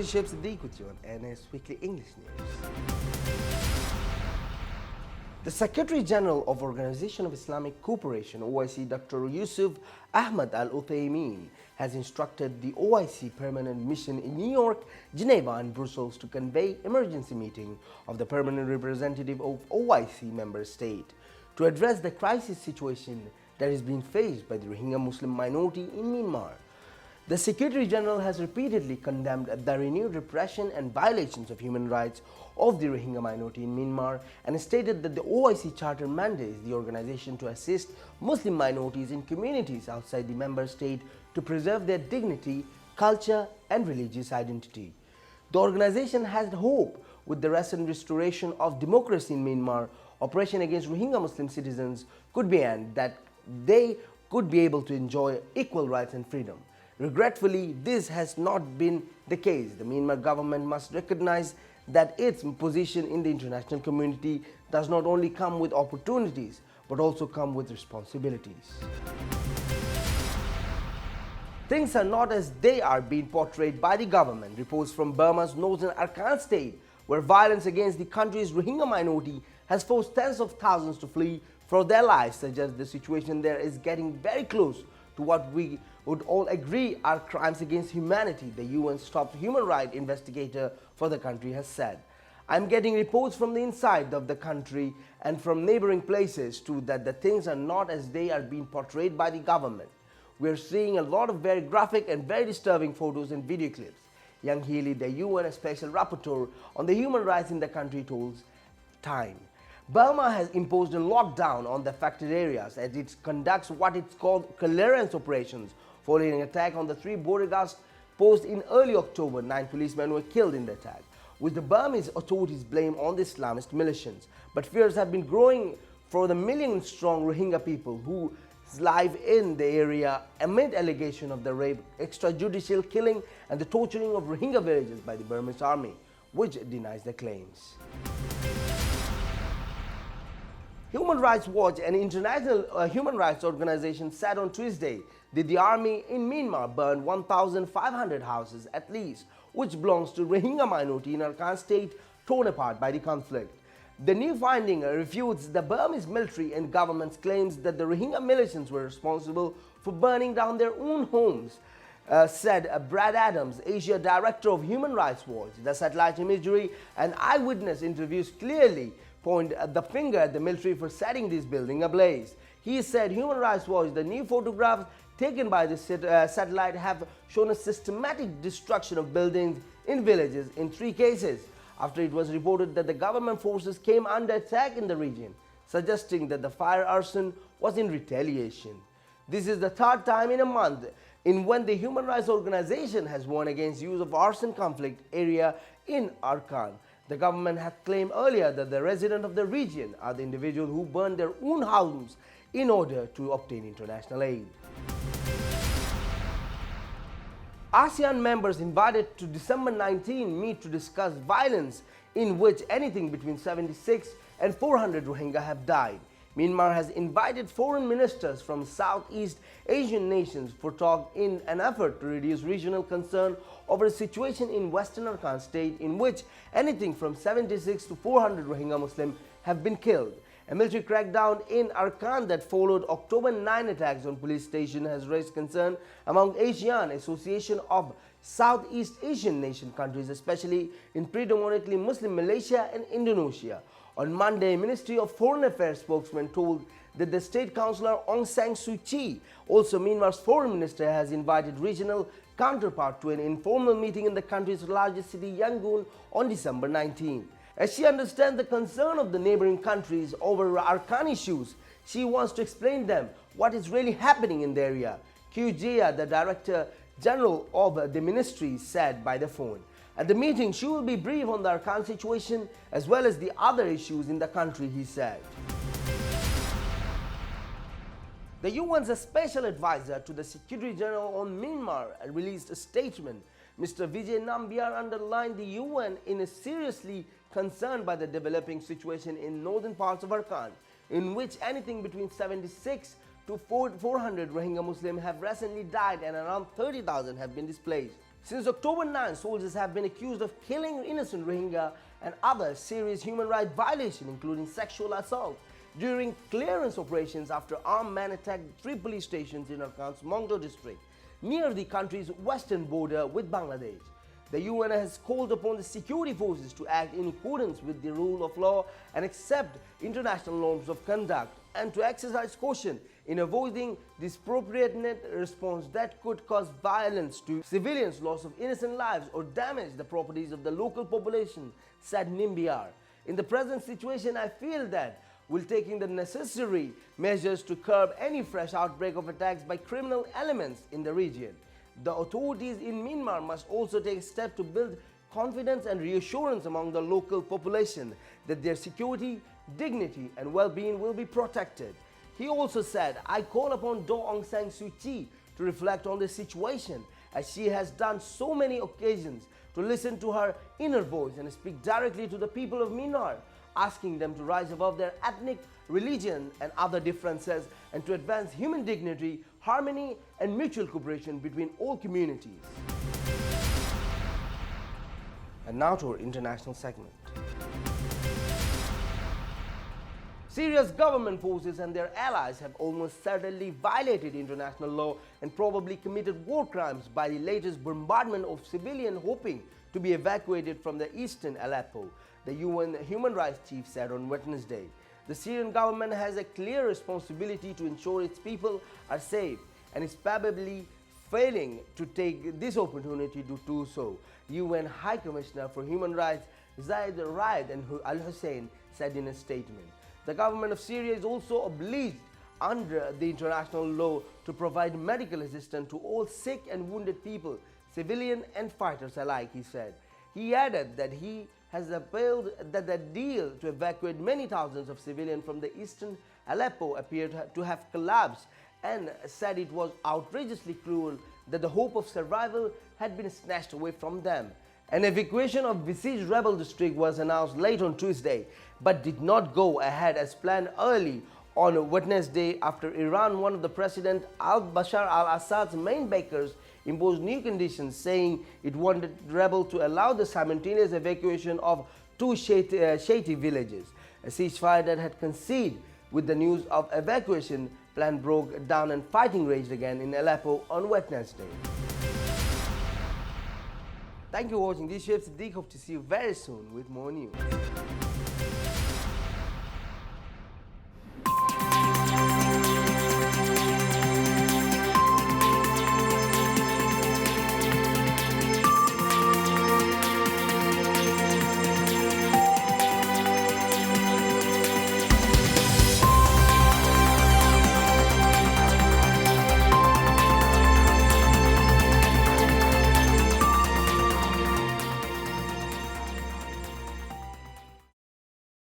is Shep Siddiq with you on NS Weekly English News. The Secretary General of Organization of Islamic Cooperation (OIC), Dr. Yusuf Ahmad Al Uthaymeen, has instructed the OIC Permanent Mission in New York, Geneva and Brussels to convey emergency meeting of the permanent representative of OIC member state to address the crisis situation that is being faced by the Rohingya Muslim minority in Myanmar. The Secretary General has repeatedly condemned the renewed repression and violations of human rights of the Rohingya minority in Myanmar and stated that the OIC Charter mandates the organization to assist Muslim minorities in communities outside the member state to preserve their dignity, culture and religious identity. The organization has hope with the recent restoration of democracy in Myanmar, operation against Rohingya Muslim citizens could be ended, that they could be able to enjoy equal rights and freedom. Regretfully, this has not been the case. The Myanmar government must recognize that its position in the international community does not only come with opportunities but also come with responsibilities. Things are not as they are being portrayed by the government. Reports from Burma's northern Arakan state, where violence against the country's Rohingya minority has forced tens of thousands to flee for their lives, suggest the situation there is getting very close to what we would all agree are crimes against humanity, the UN's top human rights investigator for the country has said. I'm getting reports from the inside of the country and from neighboring places too that the things are not as they are being portrayed by the government. We're seeing a lot of very graphic and very disturbing photos and video clips. Young Healy, the UN Special Rapporteur on the human rights in the country, told Time. Burma has imposed a lockdown on the affected areas as it conducts what it's called clearance operations following an attack on the 3 border guard posts in early October. 9 policemen were killed in the attack, which the Burmese authorities blame on the Islamist militias. But fears have been growing for the million-strong Rohingya people who live in the area amid allegation of the rape, extrajudicial killing and the torturing of Rohingya villagers by the Burmese army, which denies the claims. Human Rights Watch, an international human rights organization, said on Tuesday that the army in Myanmar burned 1,500 houses at least, which belongs to Rohingya minority in Arakan state torn apart by the conflict. The new finding refutes the Burmese military and government's claims that the Rohingya militias were responsible for burning down their own homes, said Brad Adams, Asia Director of Human Rights Watch. The satellite imagery and eyewitness interviews clearly point the finger at the military for setting this building ablaze. He said Human Rights Watch, the new photographs taken by the satellite have shown a systematic destruction of buildings in villages in 3 cases, after it was reported that the government forces came under attack in the region, suggesting that the fire arson was in retaliation. This is the 3rd time in a month in when the human rights organization has warned against use of arson conflict area in Arakan. The government had claimed earlier that the residents of the region are the individuals who burned their own homes in order to obtain international aid. ASEAN members invited to December 19 meet to discuss violence in which anything between 76 and 400 Rohingya have died. Myanmar has invited foreign ministers from Southeast Asian nations for talk in an effort to reduce regional concern over a situation in Western Arakan state in which anything from 76 to 400 Rohingya Muslims have been killed. A military crackdown in Arakan that followed October 9 attacks on police station has raised concern among ASEAN, Association of Southeast Asian Nation countries, especially in predominantly Muslim Malaysia and Indonesia. On Monday, Ministry of Foreign Affairs spokesman told that the State Councillor Aung San Suu Kyi, also Myanmar's foreign minister, has invited regional counterpart to an informal meeting in the country's largest city, Yangon, on December 19. As she understands the concern of the neighboring countries over Arakan issues, she wants to explain them what is really happening in the area. Kyu Jia, the Director General of the ministry, said by the phone. At the meeting, she will be brief on the Arakan situation as well as the other issues in the country, he said. The UN's special advisor to the Secretary General on Myanmar released a statement. Mr. Vijay Nambiar underlined the UN is seriously concerned by the developing situation in northern parts of Arakan, in which anything between 76 to 400 Rohingya Muslims have recently died and around 30,000 have been displaced. Since October 9, soldiers have been accused of killing innocent Rohingya and other serious human rights violations, including sexual assault, during clearance operations after armed men attacked 3 police stations in Arakan's Mongdo district, near the country's western border with Bangladesh. The UN has called upon the security forces to act in accordance with the rule of law and accept international norms of conduct, and to exercise caution in avoiding disproportionate response that could cause violence to civilians, loss of innocent lives, or damage the properties of the local population, said Nimbiar. In the present situation, I feel that we're taking the necessary measures to curb any fresh outbreak of attacks by criminal elements in the region. The authorities in Myanmar must also take steps to build confidence and reassurance among the local population that their security, dignity and well-being will be protected. He also said, I call upon Daw Aung San Suu Kyi to reflect on the situation, as she has done so many occasions, to listen to her inner voice and speak directly to the people of Myanmar, asking them to rise above their ethnic, religion and other differences and to advance human dignity, harmony and mutual cooperation between all communities. And now to our international segment. Syria's government forces and their allies have almost certainly violated international law and probably committed war crimes by the latest bombardment of civilians hoping to be evacuated from the eastern Aleppo, the UN human rights chief said on Wednesday. The Syrian government has a clear responsibility to ensure its people are safe and is probably failing to take this opportunity to do so, UN High Commissioner for Human Rights Zeid Ra'ad al-Hussein said in a statement. The government of Syria is also obliged under the international law to provide medical assistance to all sick and wounded people, civilian and fighters alike, he said. He added that he has appealed that the deal to evacuate many thousands of civilians from the eastern Aleppo appeared to have collapsed, and said it was outrageously cruel that the hope of survival had been snatched away from them. An evacuation of besieged rebel district was announced late on Tuesday, but did not go ahead as planned early on Wednesday after Iran, one of the President Bashar al-Assad's main backers, imposed new conditions, saying it wanted rebels to allow the simultaneous evacuation of 2 Shiite villages. A ceasefire that had conceded with the news of evacuation plan broke down and fighting raged again in Aleppo on Wednesday. Thank you for watching this Ship Siddiq. Hope to see you very soon with more news.